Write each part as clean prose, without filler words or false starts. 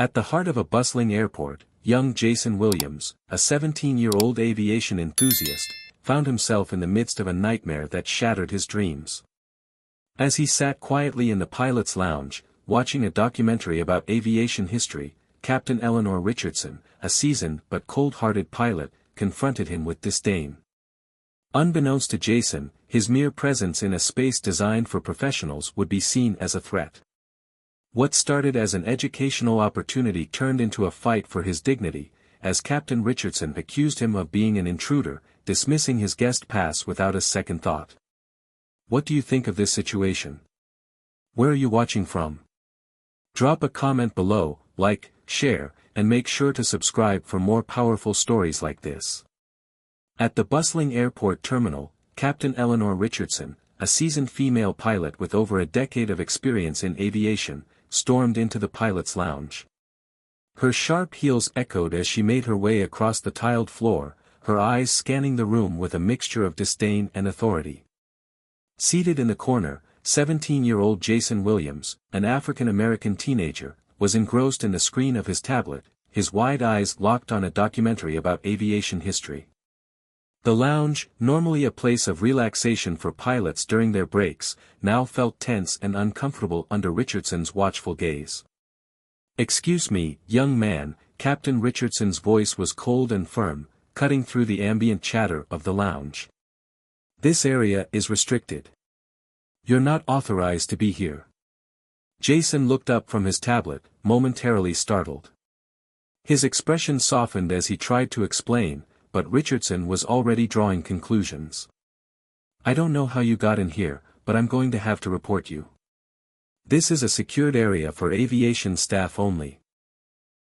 At the heart of a bustling airport, young Jason Williams, a 17-year-old aviation enthusiast, found himself in the midst of a nightmare that shattered his dreams. As he sat quietly in the pilot's lounge, watching a documentary about aviation history, Captain Eleanor Richardson, a seasoned but cold-hearted pilot, confronted him with disdain. Unbeknownst to Jason, his mere presence in a space designed for professionals would be seen as a threat. What started as an educational opportunity turned into a fight for his dignity, as Captain Richardson accused him of being an intruder, dismissing his guest pass without a second thought. What do you think of this situation? Where are you watching from? Drop a comment below, like, share, and make sure to subscribe for more powerful stories like this. At the bustling airport terminal, Captain Eleanor Richardson, a seasoned female pilot with over a decade of experience in aviation, stormed into the pilot's lounge. Her sharp heels echoed as she made her way across the tiled floor, her eyes scanning the room with a mixture of disdain and authority. Seated in the corner, 17-year-old Jason Williams, an African-American teenager, was engrossed in the screen of his tablet, his wide eyes locked on a documentary about aviation history. The lounge, normally a place of relaxation for pilots during their breaks, now felt tense and uncomfortable under Richardson's watchful gaze. "Excuse me, young man," Captain Richardson's voice was cold and firm, cutting through the ambient chatter of the lounge. "This area is restricted. You're not authorized to be here." Jason looked up from his tablet, momentarily startled. His expression softened as he tried to explain, but Richardson was already drawing conclusions. "I don't know how you got in here, but I'm going to have to report you. This is a secured area for aviation staff only."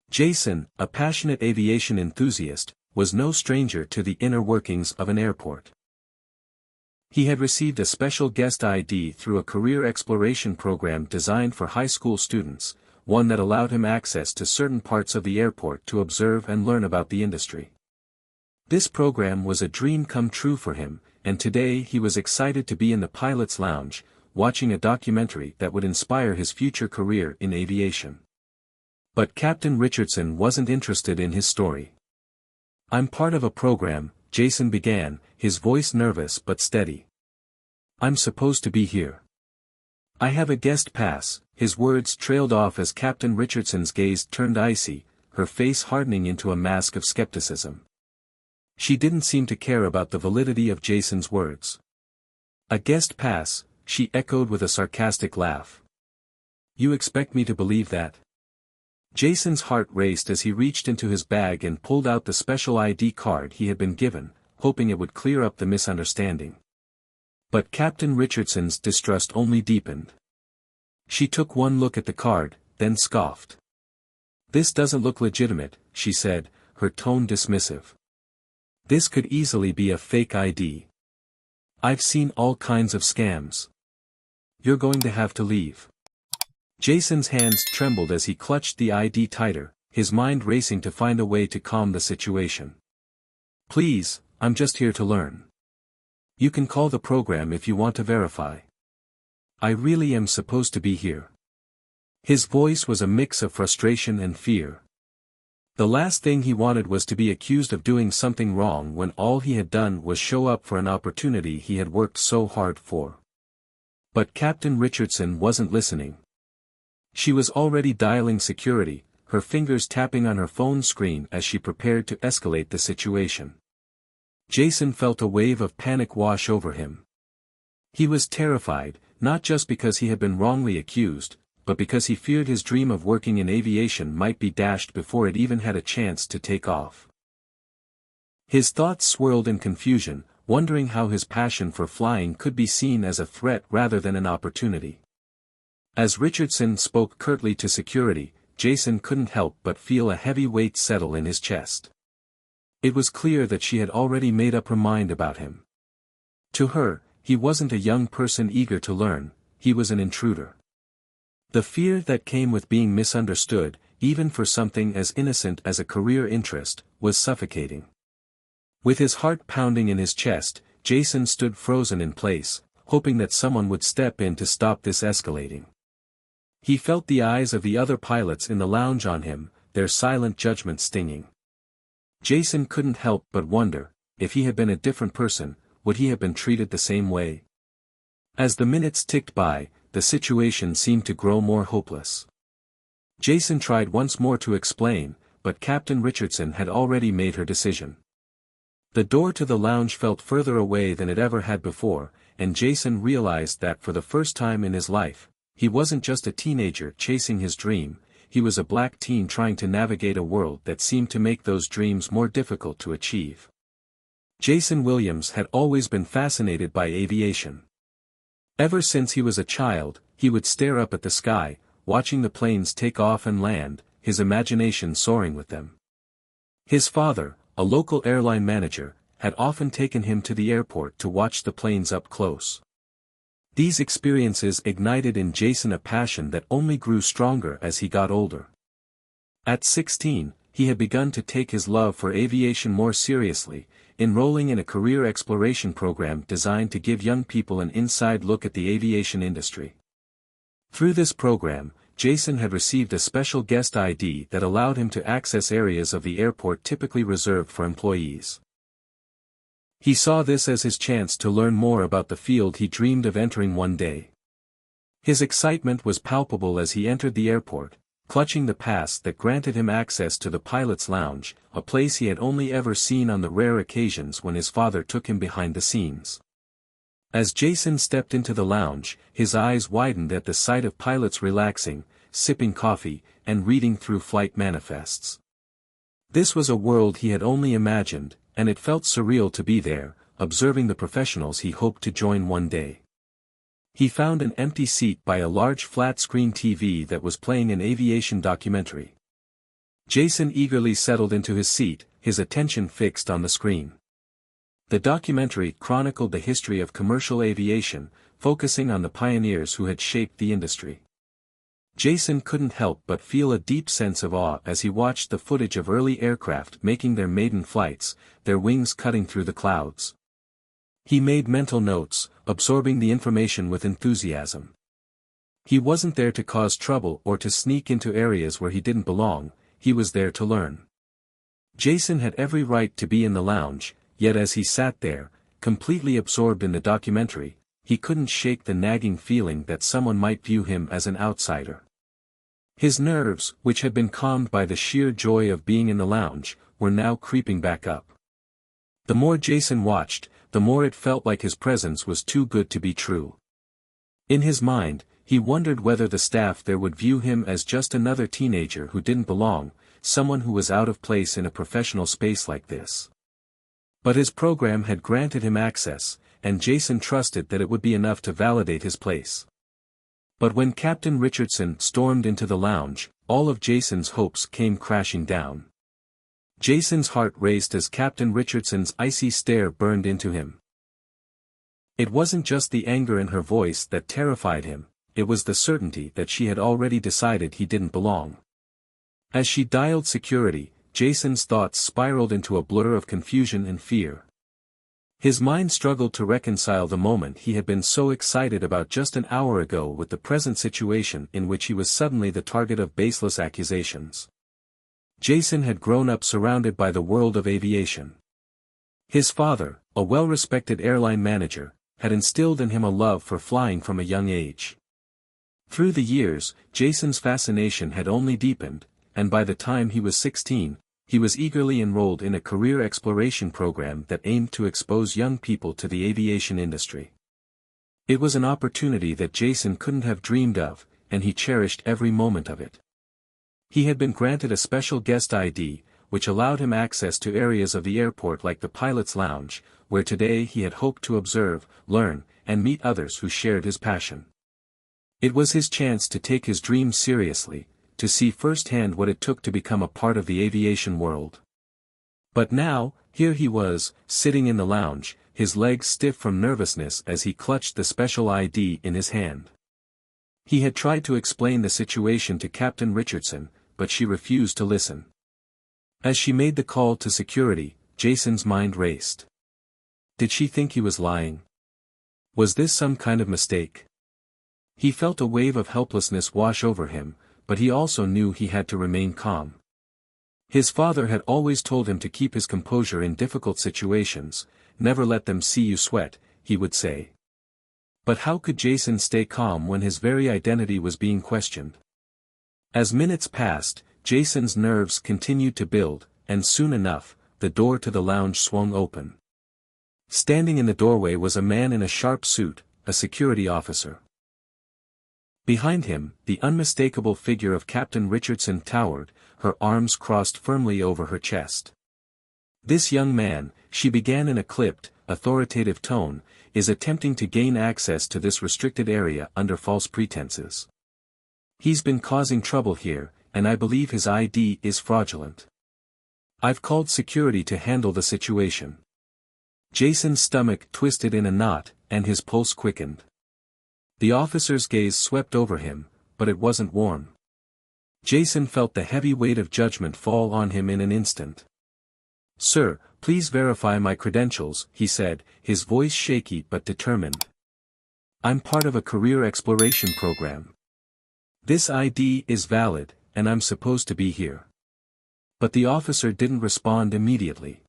Jason, a passionate aviation enthusiast, was no stranger to the inner workings of an airport. He had received a special guest ID through a career exploration program designed for high school students, one that allowed him access to certain parts of the airport to observe and learn about the industry. This program was a dream come true for him, and today he was excited to be in the pilot's lounge, watching a documentary that would inspire his future career in aviation. But Captain Richardson wasn't interested in his story. "I'm part of a program," Jason began, his voice nervous but steady. "I'm supposed to be here. I have a guest pass." His words trailed off as Captain Richardson's gaze turned icy, her face hardening into a mask of skepticism. She didn't seem to care about the validity of Jason's words. "A guest pass," she echoed with a sarcastic laugh. "You expect me to believe that?" Jason's heart raced as he reached into his bag and pulled out the special ID card he had been given, hoping it would clear up the misunderstanding. But Captain Richardson's distrust only deepened. She took one look at the card, then scoffed. "This doesn't look legitimate," she said, her tone dismissive. "This could easily be a fake ID. I've seen all kinds of scams. You're going to have to leave." Jason's hands trembled as he clutched the ID tighter, his mind racing to find a way to calm the situation. "Please, I'm just here to learn. You can call the program if you want to verify. I really am supposed to be here." His voice was a mix of frustration and fear. The last thing he wanted was to be accused of doing something wrong when all he had done was show up for an opportunity he had worked so hard for. But Captain Richardson wasn't listening. She was already dialing security, her fingers tapping on her phone screen as she prepared to escalate the situation. Jason felt a wave of panic wash over him. He was terrified, not just because he had been wrongly accused, but because he feared his dream of working in aviation might be dashed before it even had a chance to take off. His thoughts swirled in confusion, wondering how his passion for flying could be seen as a threat rather than an opportunity. As Richardson spoke curtly to security, Jason couldn't help but feel a heavy weight settle in his chest. It was clear that she had already made up her mind about him. To her, he wasn't a young person eager to learn, he was an intruder. The fear that came with being misunderstood, even for something as innocent as a career interest, was suffocating. With his heart pounding in his chest, Jason stood frozen in place, hoping that someone would step in to stop this escalating. He felt the eyes of the other pilots in the lounge on him, their silent judgment stinging. Jason couldn't help but wonder, if he had been a different person, would he have been treated the same way? As the minutes ticked by, the situation seemed to grow more hopeless. Jason tried once more to explain, but Captain Richardson had already made her decision. The door to the lounge felt further away than it ever had before, and Jason realized that for the first time in his life, he wasn't just a teenager chasing his dream, he was a black teen trying to navigate a world that seemed to make those dreams more difficult to achieve. Jason Williams had always been fascinated by aviation. Ever since he was a child, he would stare up at the sky, watching the planes take off and land, his imagination soaring with them. His father, a local airline manager, had often taken him to the airport to watch the planes up close. These experiences ignited in Jason a passion that only grew stronger as he got older. At 16, he had begun to take his love for aviation more seriously, enrolling in a career exploration program designed to give young people an inside look at the aviation industry. Through this program, Jason had received a special guest ID that allowed him to access areas of the airport typically reserved for employees. He saw this as his chance to learn more about the field he dreamed of entering one day. His excitement was palpable as he entered the airport, clutching the pass that granted him access to the pilot's lounge, a place he had only ever seen on the rare occasions when his father took him behind the scenes. As Jason stepped into the lounge, his eyes widened at the sight of pilots relaxing, sipping coffee, and reading through flight manifests. This was a world he had only imagined, and it felt surreal to be there, observing the professionals he hoped to join one day. He found an empty seat by a large flat-screen TV that was playing an aviation documentary. Jason eagerly settled into his seat, his attention fixed on the screen. The documentary chronicled the history of commercial aviation, focusing on the pioneers who had shaped the industry. Jason couldn't help but feel a deep sense of awe as he watched the footage of early aircraft making their maiden flights, their wings cutting through the clouds. He made mental notes, absorbing the information with enthusiasm. He wasn't there to cause trouble or to sneak into areas where he didn't belong, he was there to learn. Jason had every right to be in the lounge, yet as he sat there, completely absorbed in the documentary, he couldn't shake the nagging feeling that someone might view him as an outsider. His nerves, which had been calmed by the sheer joy of being in the lounge, were now creeping back up. The more Jason watched, the more it felt like his presence was too good to be true. In his mind, he wondered whether the staff there would view him as just another teenager who didn't belong, someone who was out of place in a professional space like this. But his program had granted him access, and Jason trusted that it would be enough to validate his place. But when Captain Richardson stormed into the lounge, all of Jason's hopes came crashing down. Jason's heart raced as Captain Richardson's icy stare burned into him. It wasn't just the anger in her voice that terrified him, it was the certainty that she had already decided he didn't belong. As she dialed security, Jason's thoughts spiraled into a blur of confusion and fear. His mind struggled to reconcile the moment he had been so excited about just an hour ago with the present situation in which he was suddenly the target of baseless accusations. Jason had grown up surrounded by the world of aviation. His father, a well-respected airline manager, had instilled in him a love for flying from a young age. Through the years, Jason's fascination had only deepened, and by the time he was 16, he was eagerly enrolled in a career exploration program that aimed to expose young people to the aviation industry. It was an opportunity that Jason couldn't have dreamed of, and he cherished every moment of it. He had been granted a special guest ID, which allowed him access to areas of the airport like the pilot's lounge, where today he had hoped to observe, learn, and meet others who shared his passion. It was his chance to take his dreams seriously, to see firsthand what it took to become a part of the aviation world. But now, here he was, sitting in the lounge, his legs stiff from nervousness as he clutched the special ID in his hand. He had tried to explain the situation to Captain Richardson, but she refused to listen. As she made the call to security, Jason's mind raced. Did she think he was lying? Was this some kind of mistake? He felt a wave of helplessness wash over him, but he also knew he had to remain calm. His father had always told him to keep his composure in difficult situations, never let them see you sweat, he would say. But how could Jason stay calm when his very identity was being questioned? As minutes passed, Jason's nerves continued to build, and soon enough, the door to the lounge swung open. Standing in the doorway was a man in a sharp suit, a security officer. Behind him, the unmistakable figure of Captain Richardson towered, her arms crossed firmly over her chest. This young man, she began in a clipped, authoritative tone, is attempting to gain access to this restricted area under false pretenses. He's been causing trouble here, and I believe his ID is fraudulent. I've called security to handle the situation. Jason's stomach twisted in a knot, and his pulse quickened. The officer's gaze swept over him, but it wasn't warm. Jason felt the heavy weight of judgment fall on him in an instant. "Sir, please verify my credentials," he said, his voice shaky but determined. "I'm part of a career exploration program. This ID is valid, and I'm supposed to be here." But the officer didn't respond immediately.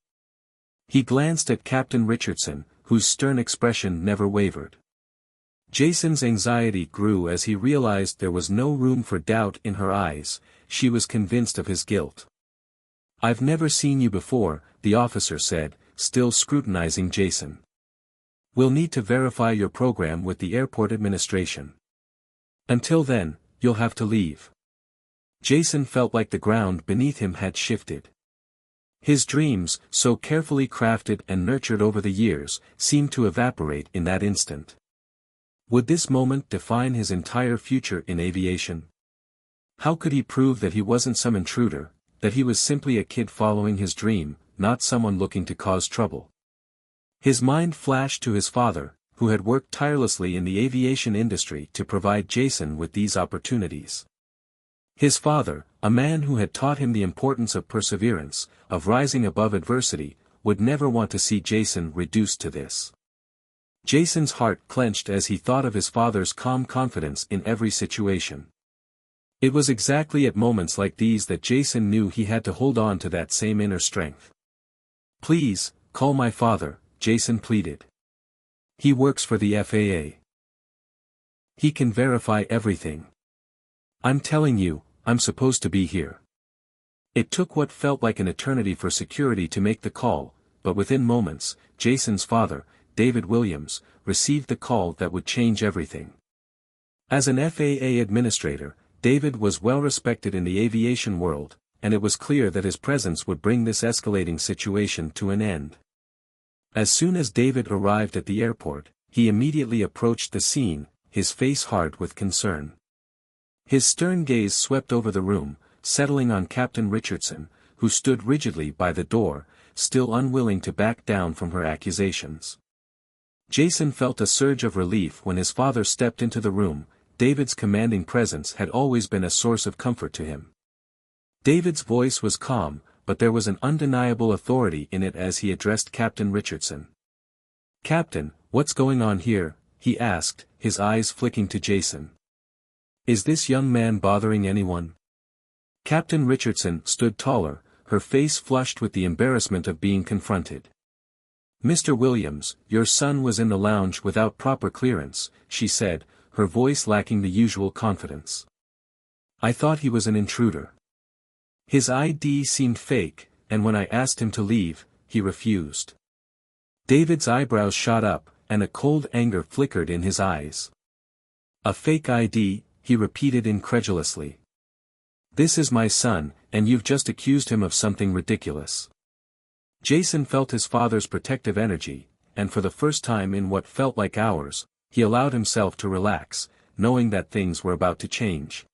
He glanced at Captain Richardson, whose stern expression never wavered. Jason's anxiety grew as he realized there was no room for doubt in her eyes. She was convinced of his guilt. "I've never seen you before," the officer said, still scrutinizing Jason. "We'll need to verify your program with the airport administration. Until then, you'll have to leave." Jason felt like the ground beneath him had shifted. His dreams, so carefully crafted and nurtured over the years, seemed to evaporate in that instant. Would this moment define his entire future in aviation? How could he prove that he wasn't some intruder, that he was simply a kid following his dream, not someone looking to cause trouble? His mind flashed to his father, who had worked tirelessly in the aviation industry to provide Jason with these opportunities. His father, a man who had taught him the importance of perseverance, of rising above adversity, would never want to see Jason reduced to this. Jason's heart clenched as he thought of his father's calm confidence in every situation. It was exactly at moments like these that Jason knew he had to hold on to that same inner strength. "Please, call my father," Jason pleaded. "He works for the FAA. He can verify everything. I'm telling you, I'm supposed to be here." It took what felt like an eternity for security to make the call, but within moments, Jason's father, David Williams, received the call that would change everything. As an FAA administrator, David was well respected in the aviation world, and it was clear that his presence would bring this escalating situation to an end. As soon as David arrived at the airport, he immediately approached the scene, his face hard with concern. His stern gaze swept over the room, settling on Captain Richardson, who stood rigidly by the door, still unwilling to back down from her accusations. Jason felt a surge of relief when his father stepped into the room. David's commanding presence had always been a source of comfort to him. David's voice was calm, but there was an undeniable authority in it as he addressed Captain Richardson. "Captain, what's going on here?" he asked, his eyes flicking to Jason. "Is this young man bothering anyone?" Captain Richardson stood taller, her face flushed with the embarrassment of being confronted. "Mr. Williams, your son was in the lounge without proper clearance," she said, her voice lacking the usual confidence. "I thought he was an intruder. His ID seemed fake, and when I asked him to leave, he refused." David's eyebrows shot up, and a cold anger flickered in his eyes. "A fake ID," he repeated incredulously. "This is my son, and you've just accused him of something ridiculous." Jason felt his father's protective energy, and for the first time in what felt like hours, he allowed himself to relax, knowing that things were about to change.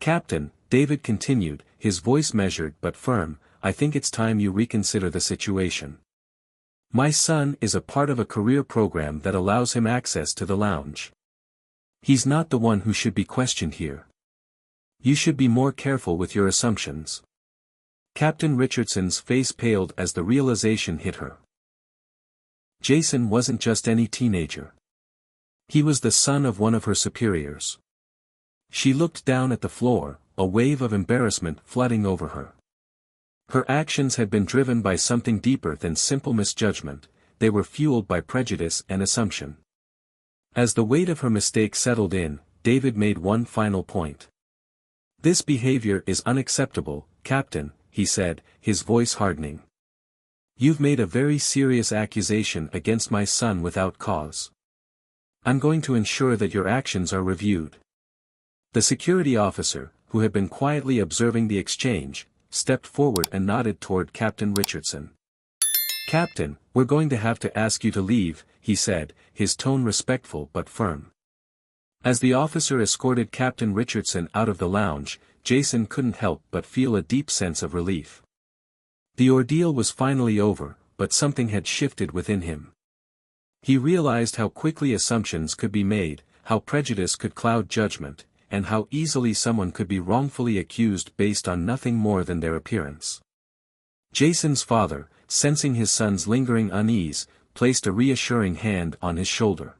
"Captain," David continued, his voice measured but firm, "I think it's time you reconsider the situation. My son is a part of a career program that allows him access to the lounge. He's not the one who should be questioned here. You should be more careful with your assumptions." Captain Richardson's face paled as the realization hit her. Jason wasn't just any teenager. He was the son of one of her superiors. She looked down at the floor, a wave of embarrassment flooding over her. Her actions had been driven by something deeper than simple misjudgment, they were fueled by prejudice and assumption. As the weight of her mistake settled in, David made one final point. "This behavior is unacceptable, Captain," he said, his voice hardening. "You've made a very serious accusation against my son without cause. I'm going to ensure that your actions are reviewed." The security officer, who had been quietly observing the exchange, stepped forward and nodded toward Captain Richardson. "Captain, we're going to have to ask you to leave," he said, his tone respectful but firm. As the officer escorted Captain Richardson out of the lounge, Jason couldn't help but feel a deep sense of relief. The ordeal was finally over, but something had shifted within him. He realized how quickly assumptions could be made, how prejudice could cloud judgment, and how easily someone could be wrongfully accused based on nothing more than their appearance. Jason's father, sensing his son's lingering unease, placed a reassuring hand on his shoulder.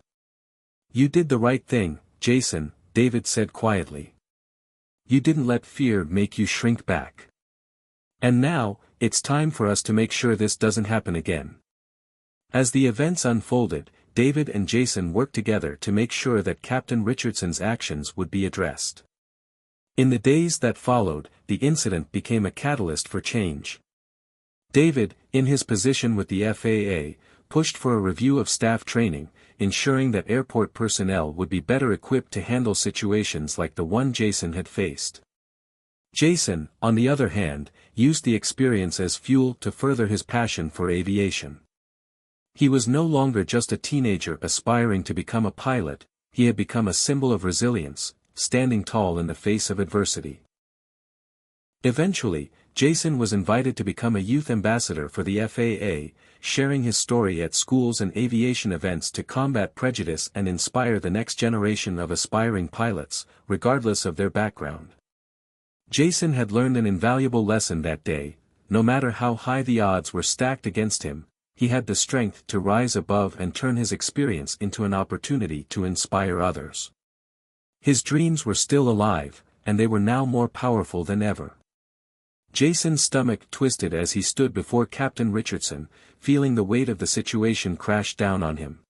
"You did the right thing, Jason," David said quietly. "You didn't let fear make you shrink back. And now, it's time for us to make sure this doesn't happen again." As the events unfolded, David and Jason worked together to make sure that Captain Richardson's actions would be addressed. In the days that followed, the incident became a catalyst for change. David, in his position with the FAA, pushed for a review of staff training, ensuring that airport personnel would be better equipped to handle situations like the one Jason had faced. Jason, on the other hand, used the experience as fuel to further his passion for aviation. He was no longer just a teenager aspiring to become a pilot, he had become a symbol of resilience, standing tall in the face of adversity. Eventually, Jason was invited to become a youth ambassador for the FAA, sharing his story at schools and aviation events to combat prejudice and inspire the next generation of aspiring pilots, regardless of their background. Jason had learned an invaluable lesson that day: no matter how high the odds were stacked against him, he had the strength to rise above and turn his experience into an opportunity to inspire others. His dreams were still alive, and they were now more powerful than ever. Jason's stomach twisted as he stood before Captain Richardson, feeling the weight of the situation crash down on him.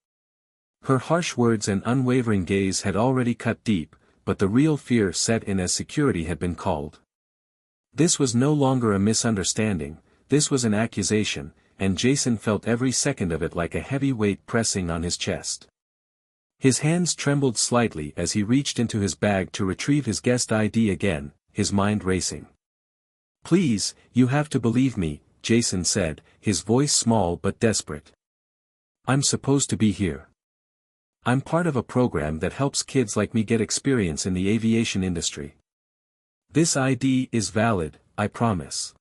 Her harsh words and unwavering gaze had already cut deep, but the real fear set in as security had been called. This was no longer a misunderstanding, this was an accusation, and Jason felt every second of it like a heavy weight pressing on his chest. His hands trembled slightly as he reached into his bag to retrieve his guest ID again, his mind racing. "Please, you have to believe me," Jason said, his voice small but desperate. "I'm supposed to be here. I'm part of a program that helps kids like me get experience in the aviation industry. This ID is valid, I promise."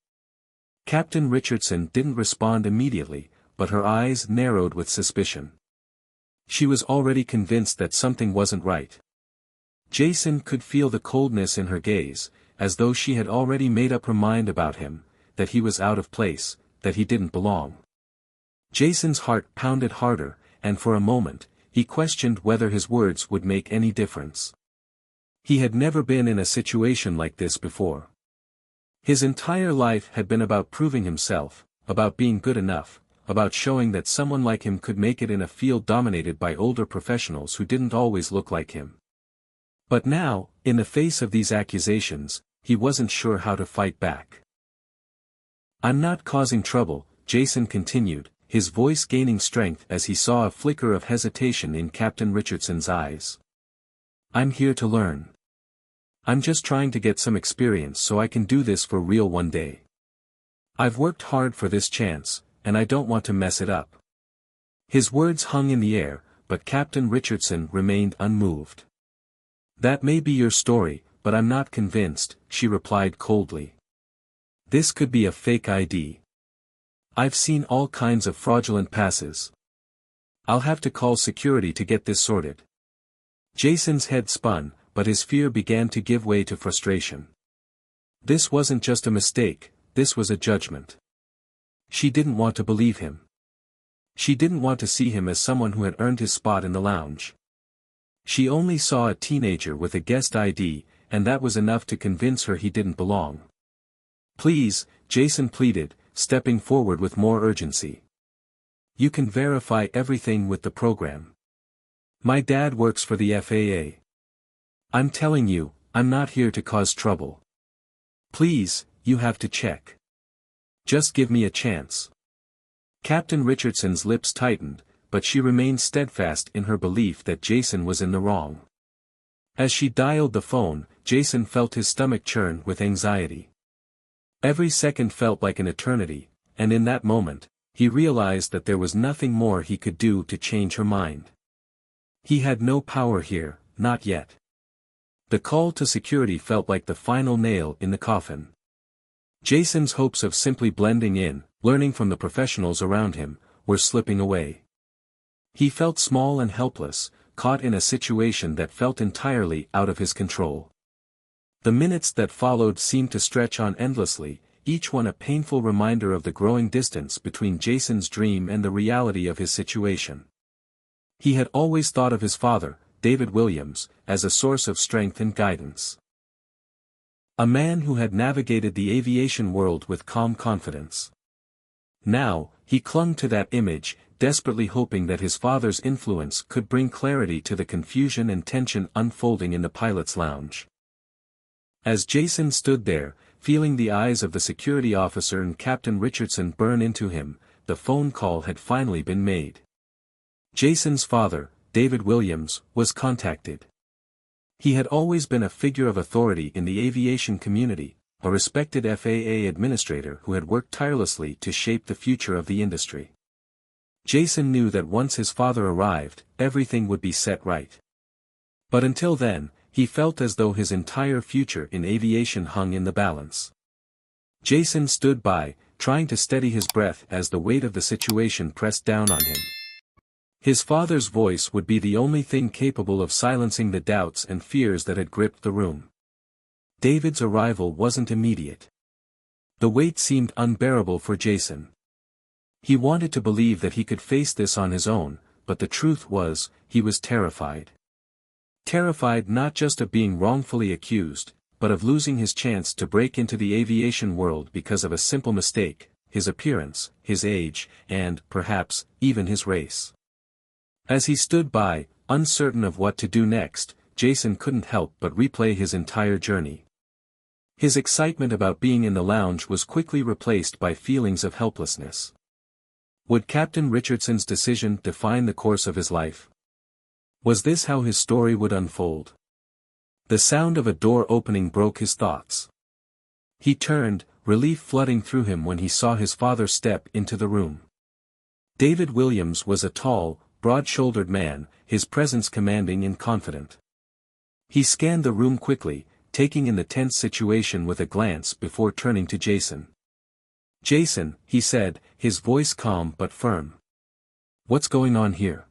Captain Richardson didn't respond immediately, but her eyes narrowed with suspicion. She was already convinced that something wasn't right. Jason could feel the coldness in her gaze, as though she had already made up her mind about him, that he was out of place, that he didn't belong. Jason's heart pounded harder, and for a moment, he questioned whether his words would make any difference. He had never been in a situation like this before. His entire life had been about proving himself, about being good enough, about showing that someone like him could make it in a field dominated by older professionals who didn't always look like him. But now, in the face of these accusations, he wasn't sure how to fight back. "I'm not causing trouble," Jason continued, his voice gaining strength as he saw a flicker of hesitation in Captain Richardson's eyes. "I'm here to learn. I'm just trying to get some experience so I can do this for real one day. I've worked hard for this chance, and I don't want to mess it up." His words hung in the air, but Captain Richardson remained unmoved. "That may be your story, but I'm not convinced," she replied coldly. "This could be a fake ID. I've seen all kinds of fraudulent passes. I'll have to call security to get this sorted." Jason's head spun, but his fear began to give way to frustration. This wasn't just a mistake, this was a judgment. She didn't want to believe him. She didn't want to see him as someone who had earned his spot in the lounge. She only saw a teenager with a guest ID, and that was enough to convince her he didn't belong. "Please," Jason pleaded, stepping forward with more urgency. "You can verify everything with the program. My dad works for the FAA. I'm telling you, I'm not here to cause trouble. Please, you have to check. Just give me a chance." Captain Richardson's lips tightened, but she remained steadfast in her belief that Jason was in the wrong. As she dialed the phone, Jason felt his stomach churn with anxiety. Every second felt like an eternity, and in that moment, he realized that there was nothing more he could do to change her mind. He had no power here, not yet. The call to security felt like the final nail in the coffin. Jason's hopes of simply blending in, learning from the professionals around him, were slipping away. He felt small and helpless, caught in a situation that felt entirely out of his control. The minutes that followed seemed to stretch on endlessly, each one a painful reminder of the growing distance between Jason's dream and the reality of his situation. He had always thought of his father, David Williams, as a source of strength and guidance. A man who had navigated the aviation world with calm confidence. Now, he clung to that image, desperately hoping that his father's influence could bring clarity to the confusion and tension unfolding in the pilot's lounge. As Jason stood there, feeling the eyes of the security officer and Captain Richardson burn into him, the phone call had finally been made. Jason's father, David Williams, was contacted. He had always been a figure of authority in the aviation community, a respected FAA administrator who had worked tirelessly to shape the future of the industry. Jason knew that once his father arrived, everything would be set right. But until then, he felt as though his entire future in aviation hung in the balance. Jason stood by, trying to steady his breath as the weight of the situation pressed down on him. His father's voice would be the only thing capable of silencing the doubts and fears that had gripped the room. David's arrival wasn't immediate. The weight seemed unbearable for Jason. He wanted to believe that he could face this on his own, but the truth was, he was terrified. Terrified not just of being wrongfully accused, but of losing his chance to break into the aviation world because of a simple mistake, his appearance, his age, and, perhaps, even his race. As he stood by, uncertain of what to do next, Jason couldn't help but replay his entire journey. His excitement about being in the lounge was quickly replaced by feelings of helplessness. Would Captain Richardson's decision define the course of his life? Was this how his story would unfold? The sound of a door opening broke his thoughts. He turned, relief flooding through him when he saw his father step into the room. David Williams was a tall, broad-shouldered man, his presence commanding and confident. He scanned the room quickly, taking in the tense situation with a glance before turning to Jason. "Jason," he said, his voice calm but firm. "What's going on here?"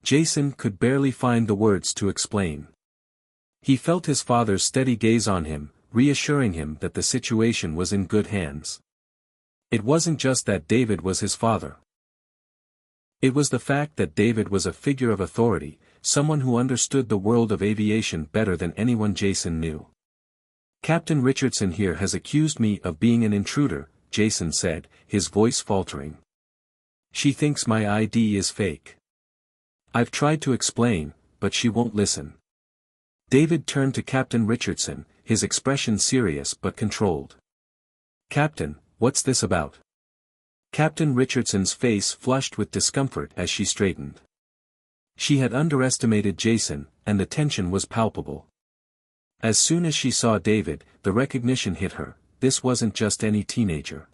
Jason could barely find the words to explain. He felt his father's steady gaze on him, reassuring him that the situation was in good hands. It wasn't just that David was his father. It was the fact that David was a figure of authority, someone who understood the world of aviation better than anyone Jason knew. "Captain Richardson here has accused me of being an intruder," Jason said, his voice faltering. "She thinks my ID is fake. I've tried to explain, but she won't listen." David turned to Captain Richardson, his expression serious but controlled. "Captain, what's this about?" Captain Richardson's face flushed with discomfort as she straightened. She had underestimated Jason, and the tension was palpable. As soon as she saw David, the recognition hit her. This wasn't just any teenager.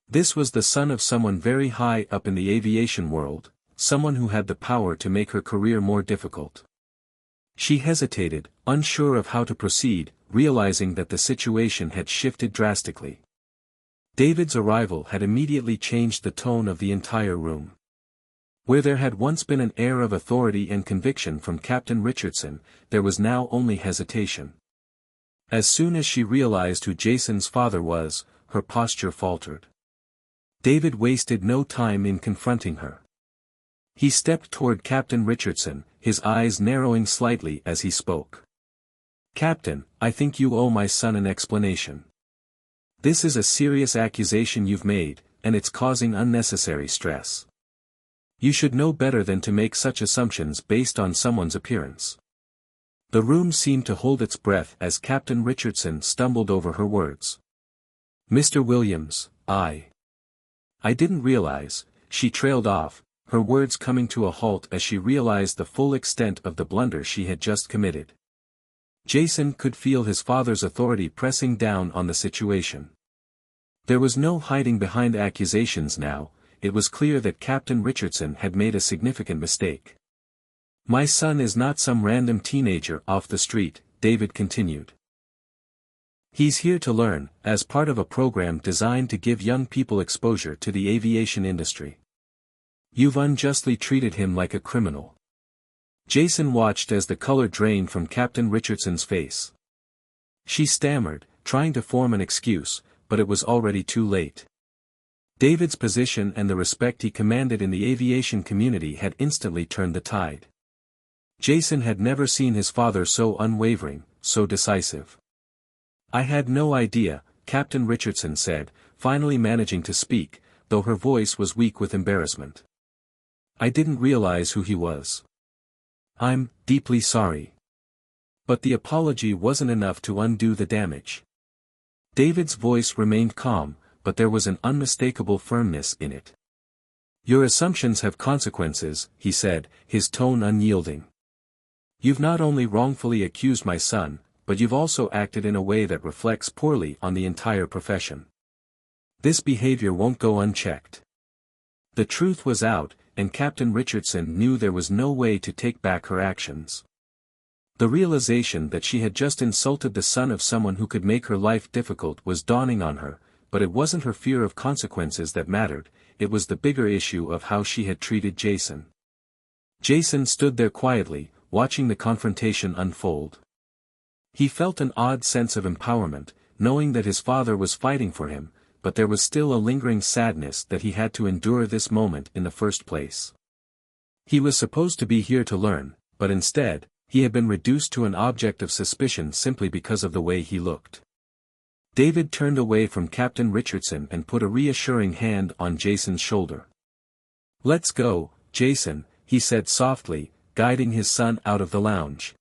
This was the son of someone very high up in the aviation world, someone who had the power to make her career more difficult. She hesitated, unsure of how to proceed, realizing that the situation had shifted drastically. David's arrival had immediately changed the tone of the entire room. Where there had once been an air of authority and conviction from Captain Richardson, there was now only hesitation. As soon as she realized who Jason's father was, her posture faltered. David wasted no time in confronting her. He stepped toward Captain Richardson, his eyes narrowing slightly as he spoke. "Captain, I think you owe my son an explanation. This is a serious accusation you've made, and it's causing unnecessary stress. You should know better than to make such assumptions based on someone's appearance." The room seemed to hold its breath as Captain Richardson stumbled over her words. "Mr. Williams, I didn't realize," she trailed off, her words coming to a halt as she realized the full extent of the blunder she had just committed. Jason could feel his father's authority pressing down on the situation. There was no hiding behind accusations now, it was clear that Captain Richardson had made a significant mistake. "My son is not some random teenager off the street," David continued. "He's here to learn, as part of a program designed to give young people exposure to the aviation industry. You've unjustly treated him like a criminal." Jason watched as the color drained from Captain Richardson's face. She stammered, trying to form an excuse, but it was already too late. David's position and the respect he commanded in the aviation community had instantly turned the tide. Jason had never seen his father so unwavering, so decisive. "I had no idea," Captain Richardson said, finally managing to speak, though her voice was weak with embarrassment. "I didn't realize who he was. I'm deeply sorry." But the apology wasn't enough to undo the damage. David's voice remained calm, but there was an unmistakable firmness in it. "Your assumptions have consequences," he said, his tone unyielding. "You've not only wrongfully accused my son, but you've also acted in a way that reflects poorly on the entire profession. This behavior won't go unchecked." The truth was out, and Captain Richardson knew there was no way to take back her actions. The realization that she had just insulted the son of someone who could make her life difficult was dawning on her, but it wasn't her fear of consequences that mattered, it was the bigger issue of how she had treated Jason. Jason stood there quietly, watching the confrontation unfold. He felt an odd sense of empowerment, knowing that his father was fighting for him, but there was still a lingering sadness that he had to endure this moment in the first place. He was supposed to be here to learn, but instead, he had been reduced to an object of suspicion simply because of the way he looked. David turned away from Captain Richardson and put a reassuring hand on Jason's shoulder. "Let's go, Jason," he said softly, guiding his son out of the lounge.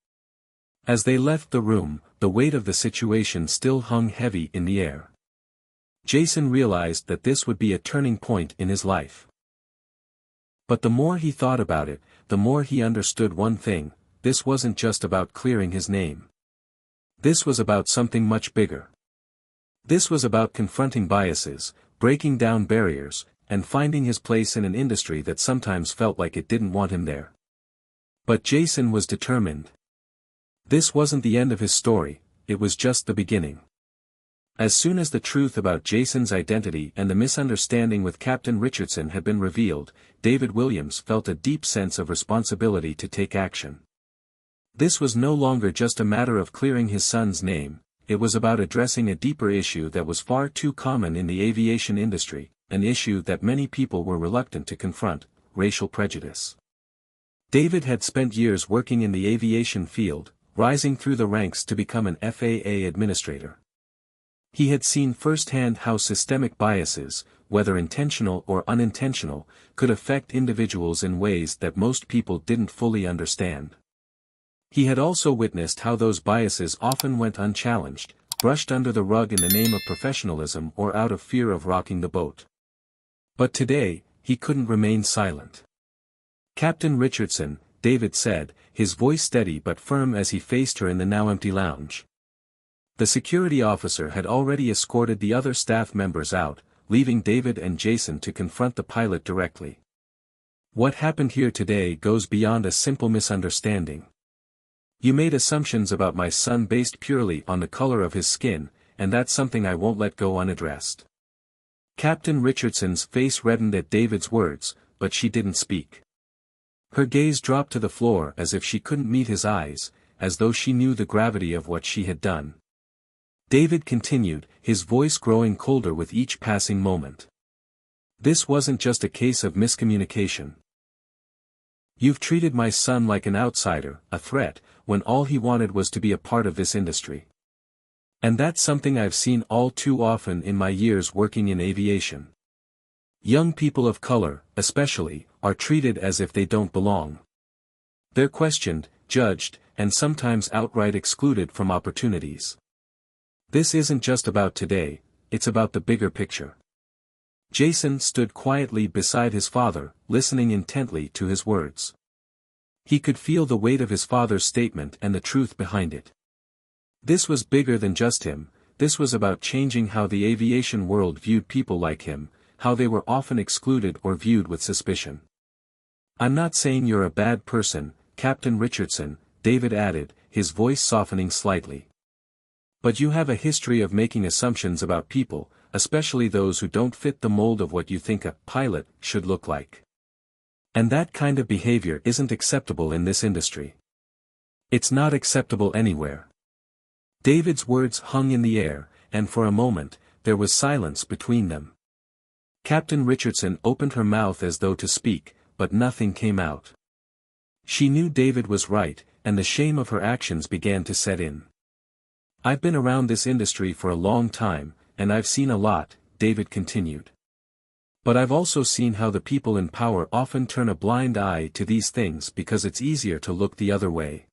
As they left the room, the weight of the situation still hung heavy in the air. Jason realized that this would be a turning point in his life. But the more he thought about it, the more he understood one thing: this wasn't just about clearing his name. This was about something much bigger. This was about confronting biases, breaking down barriers, and finding his place in an industry that sometimes felt like it didn't want him there. But Jason was determined. This wasn't the end of his story, it was just the beginning. As soon as the truth about Jason's identity and the misunderstanding with Captain Richardson had been revealed, David Williams felt a deep sense of responsibility to take action. This was no longer just a matter of clearing his son's name, it was about addressing a deeper issue that was far too common in the aviation industry, an issue that many people were reluctant to confront: racial prejudice. David had spent years working in the aviation field, rising through the ranks to become an FAA administrator. He had seen firsthand how systemic biases, whether intentional or unintentional, could affect individuals in ways that most people didn't fully understand. He had also witnessed how those biases often went unchallenged, brushed under the rug in the name of professionalism or out of fear of rocking the boat. But today, he couldn't remain silent. "Captain Richardson," David said, his voice steady but firm as he faced her in the now empty lounge. The security officer had already escorted the other staff members out, leaving David and Jason to confront the pilot directly. "What happened here today goes beyond a simple misunderstanding. You made assumptions about my son based purely on the color of his skin, and that's something I won't let go unaddressed." Captain Richardson's face reddened at David's words, but she didn't speak. Her gaze dropped to the floor as if she couldn't meet his eyes, as though she knew the gravity of what she had done. David continued, his voice growing colder with each passing moment. "This wasn't just a case of miscommunication. You've treated my son like an outsider, a threat, when all he wanted was to be a part of this industry. And that's something I've seen all too often in my years working in aviation. Young people of color, especially, are treated as if they don't belong. They're questioned, judged, and sometimes outright excluded from opportunities. This isn't just about today, it's about the bigger picture. Jason stood quietly beside his father, listening intently to his words. He could feel the weight of his father's statement and the truth behind it. This was bigger than just him, this was about changing how the aviation world viewed people like him, how they were often excluded or viewed with suspicion. I'm not saying you're a bad person, Captain Richardson, David added, his voice softening slightly. But you have a history of making assumptions about people, especially those who don't fit the mold of what you think a pilot should look like. And that kind of behavior isn't acceptable in this industry. It's not acceptable anywhere. David's words hung in the air, and for a moment, there was silence between them. Captain Richardson opened her mouth as though to speak, but nothing came out. She knew David was right, and the shame of her actions began to set in. I've been around this industry for a long time, and I've seen a lot, David continued. But I've also seen how the people in power often turn a blind eye to these things because it's easier to look the other way.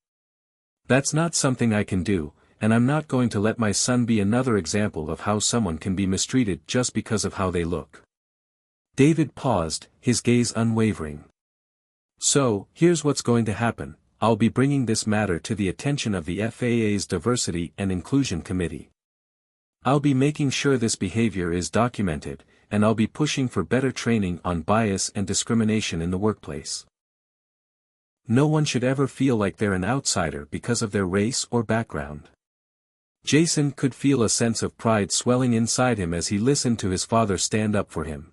That's not something I can do, and I'm not going to let my son be another example of how someone can be mistreated just because of how they look. David paused, his gaze unwavering. So, here's what's going to happen. I'll be bringing this matter to the attention of the FAA's Diversity and Inclusion Committee. I'll be making sure this behavior is documented, and I'll be pushing for better training on bias and discrimination in the workplace. No one should ever feel like they're an outsider because of their race or background. Jason could feel a sense of pride swelling inside him as he listened to his father stand up for him.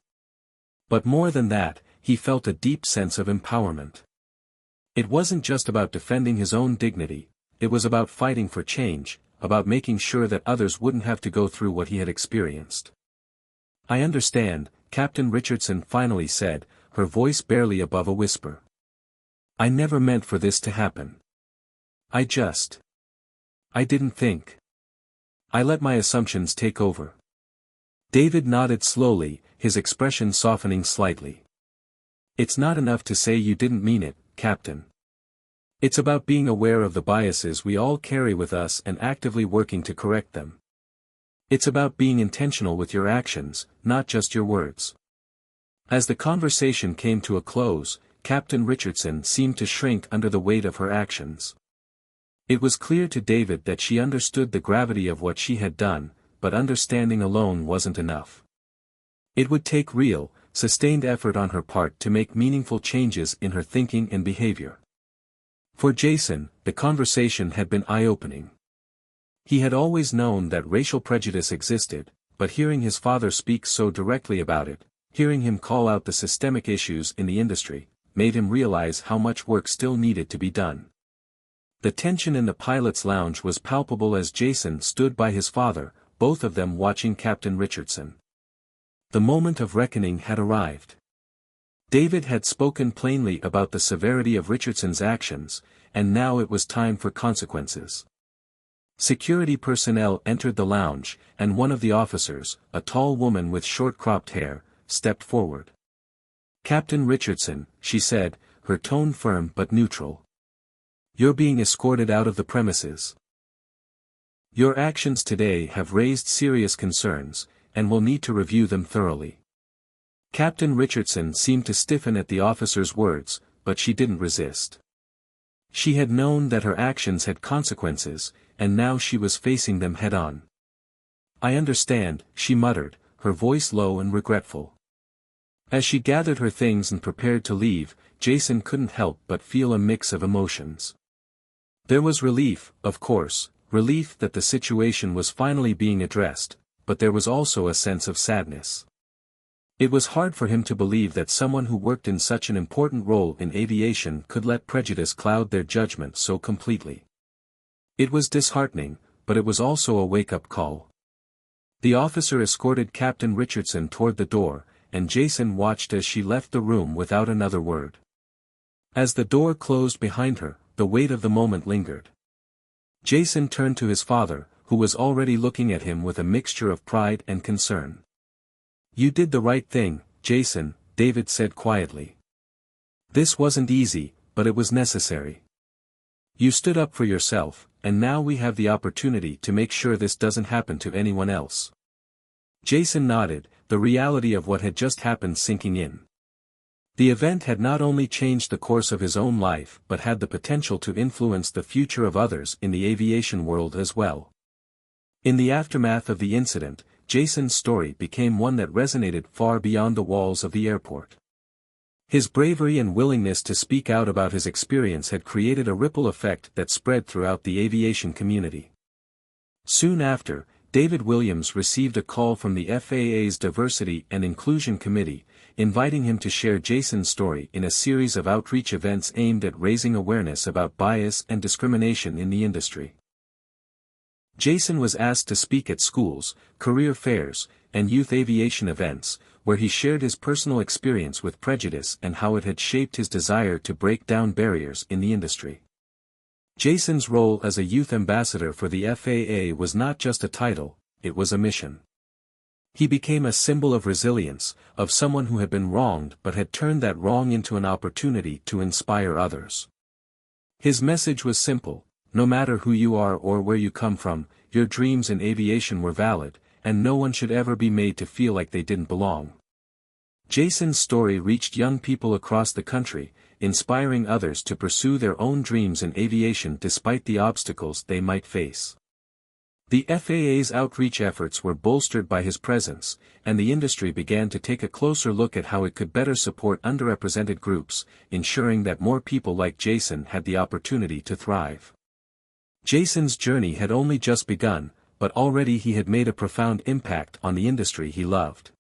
But more than that, he felt a deep sense of empowerment. It wasn't just about defending his own dignity, it was about fighting for change, about making sure that others wouldn't have to go through what he had experienced. I understand, Captain Richardson finally said, her voice barely above a whisper. I never meant for this to happen. I didn't think. I let my assumptions take over. David nodded slowly, his expression softening slightly. It's not enough to say you didn't mean it, Captain. It's about being aware of the biases we all carry with us and actively working to correct them. It's about being intentional with your actions, not just your words. As the conversation came to a close, Captain Richardson seemed to shrink under the weight of her actions. It was clear to David that she understood the gravity of what she had done, but understanding alone wasn't enough. It would take real, sustained effort on her part to make meaningful changes in her thinking and behavior. For Jason, the conversation had been eye-opening. He had always known that racial prejudice existed, but hearing his father speak so directly about it, hearing him call out the systemic issues in the industry, made him realize how much work still needed to be done. The tension in the pilot's lounge was palpable as Jason stood by his father, both of them watching Captain Richardson. The moment of reckoning had arrived. David had spoken plainly about the severity of Richardson's actions, and now it was time for consequences. Security personnel entered the lounge, and one of the officers, a tall woman with short-cropped hair, stepped forward. Captain Richardson, she said, her tone firm but neutral. You're being escorted out of the premises. Your actions today have raised serious concerns, and we'll need to review them thoroughly. Captain Richardson seemed to stiffen at the officer's words, but she didn't resist. She had known that her actions had consequences, and now she was facing them head-on. I understand, she muttered, her voice low and regretful. As she gathered her things and prepared to leave, Jason couldn't help but feel a mix of emotions. There was relief, of course, relief that the situation was finally being addressed, but there was also a sense of sadness. It was hard for him to believe that someone who worked in such an important role in aviation could let prejudice cloud their judgment so completely. It was disheartening, but it was also a wake-up call. The officer escorted Captain Richardson toward the door, and Jason watched as she left the room without another word. As the door closed behind her, the weight of the moment lingered. Jason turned to his father, who was already looking at him with a mixture of pride and concern. "You did the right thing, Jason," David said quietly. "This wasn't easy, but it was necessary. You stood up for yourself, and now we have the opportunity to make sure this doesn't happen to anyone else." Jason nodded, the reality of what had just happened sinking in. The event had not only changed the course of his own life but had the potential to influence the future of others in the aviation world as well. In the aftermath of the incident, Jason's story became one that resonated far beyond the walls of the airport. His bravery and willingness to speak out about his experience had created a ripple effect that spread throughout the aviation community. Soon after, David Williams received a call from the FAA's Diversity and Inclusion Committee, inviting him to share Jason's story in a series of outreach events aimed at raising awareness about bias and discrimination in the industry. Jason was asked to speak at schools, career fairs, and youth aviation events, where he shared his personal experience with prejudice and how it had shaped his desire to break down barriers in the industry. Jason's role as a youth ambassador for the FAA was not just a title, it was a mission. He became a symbol of resilience, of someone who had been wronged but had turned that wrong into an opportunity to inspire others. His message was simple: no matter who you are or where you come from, your dreams in aviation were valid, and no one should ever be made to feel like they didn't belong. Jason's story reached young people across the country, inspiring others to pursue their own dreams in aviation despite the obstacles they might face. The FAA's outreach efforts were bolstered by his presence, and the industry began to take a closer look at how it could better support underrepresented groups, ensuring that more people like Jason had the opportunity to thrive. Jason's journey had only just begun, but already he had made a profound impact on the industry he loved.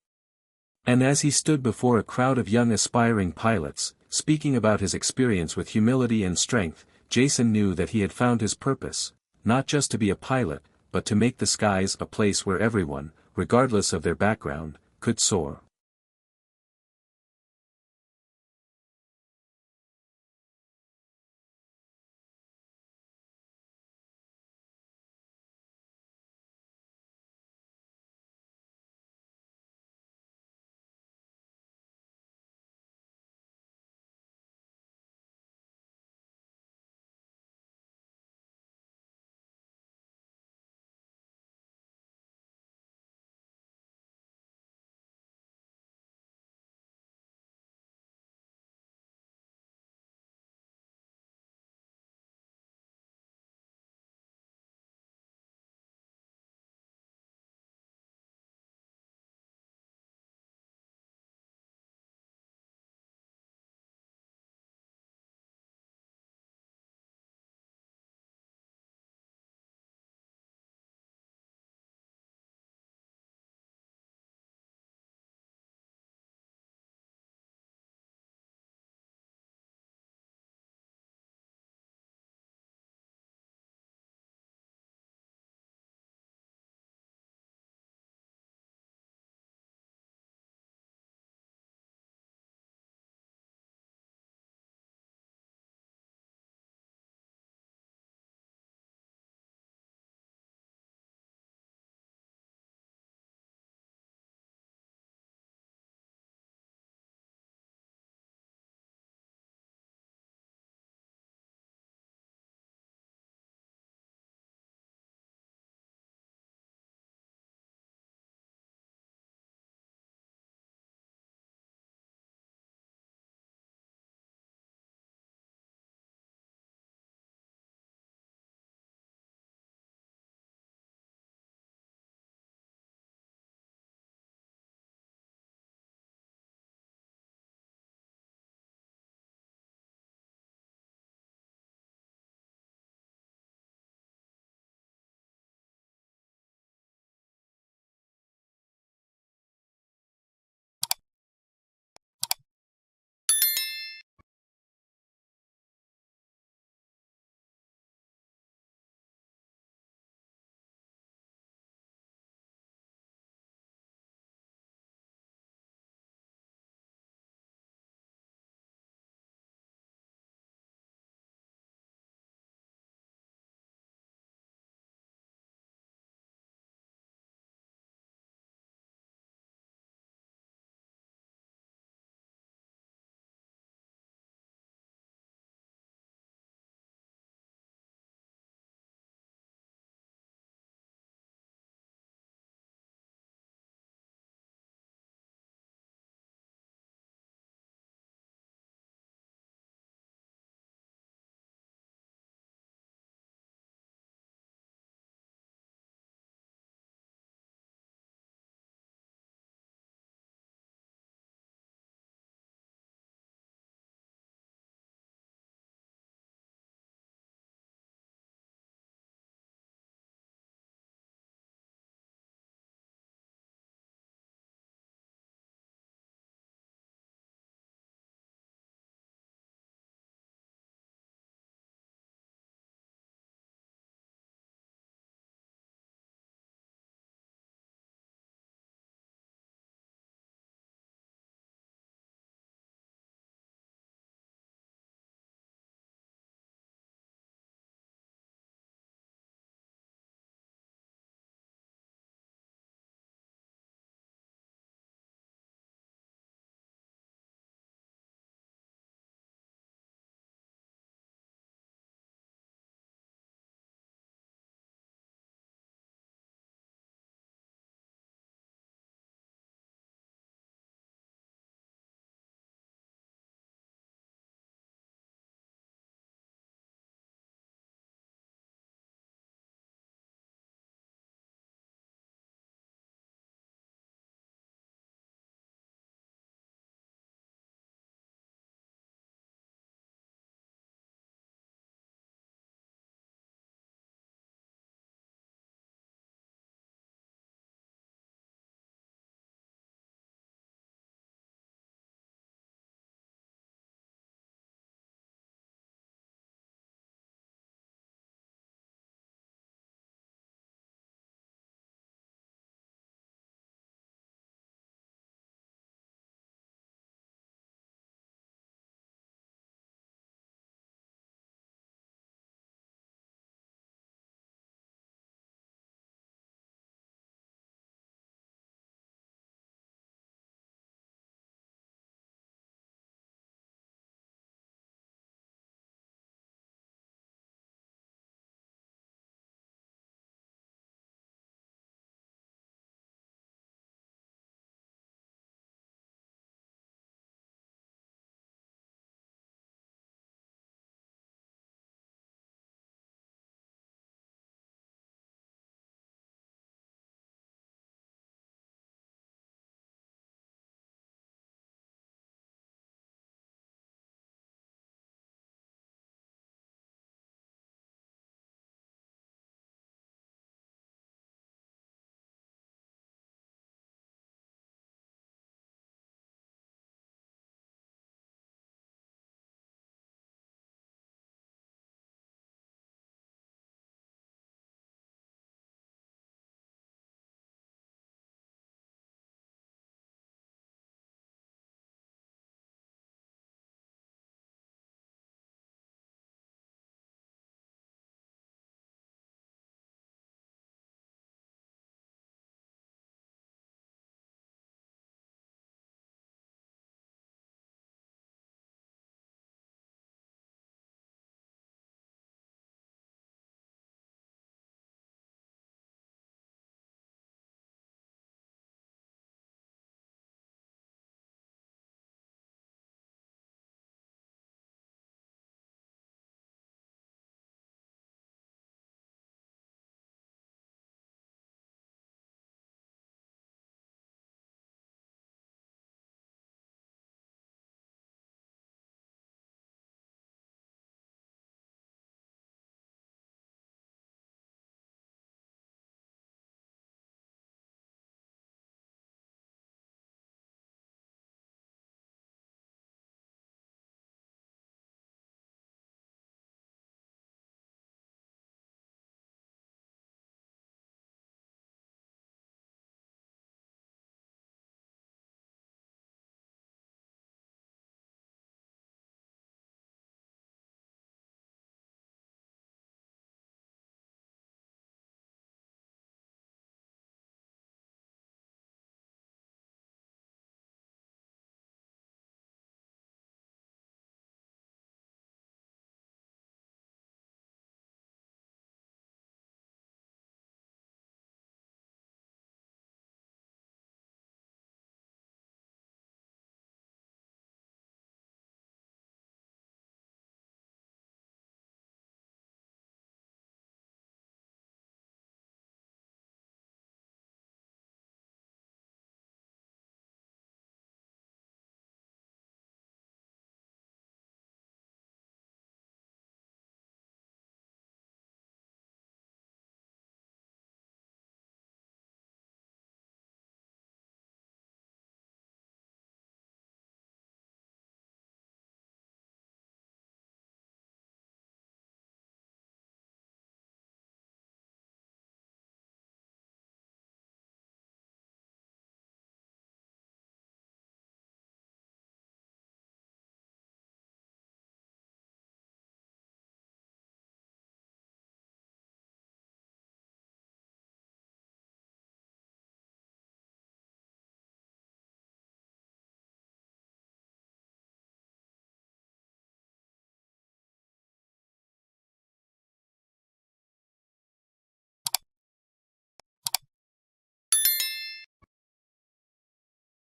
And as he stood before a crowd of young aspiring pilots, speaking about his experience with humility and strength, Jason knew that he had found his purpose, not just to be a pilot, but to make the skies a place where everyone, regardless of their background, could soar.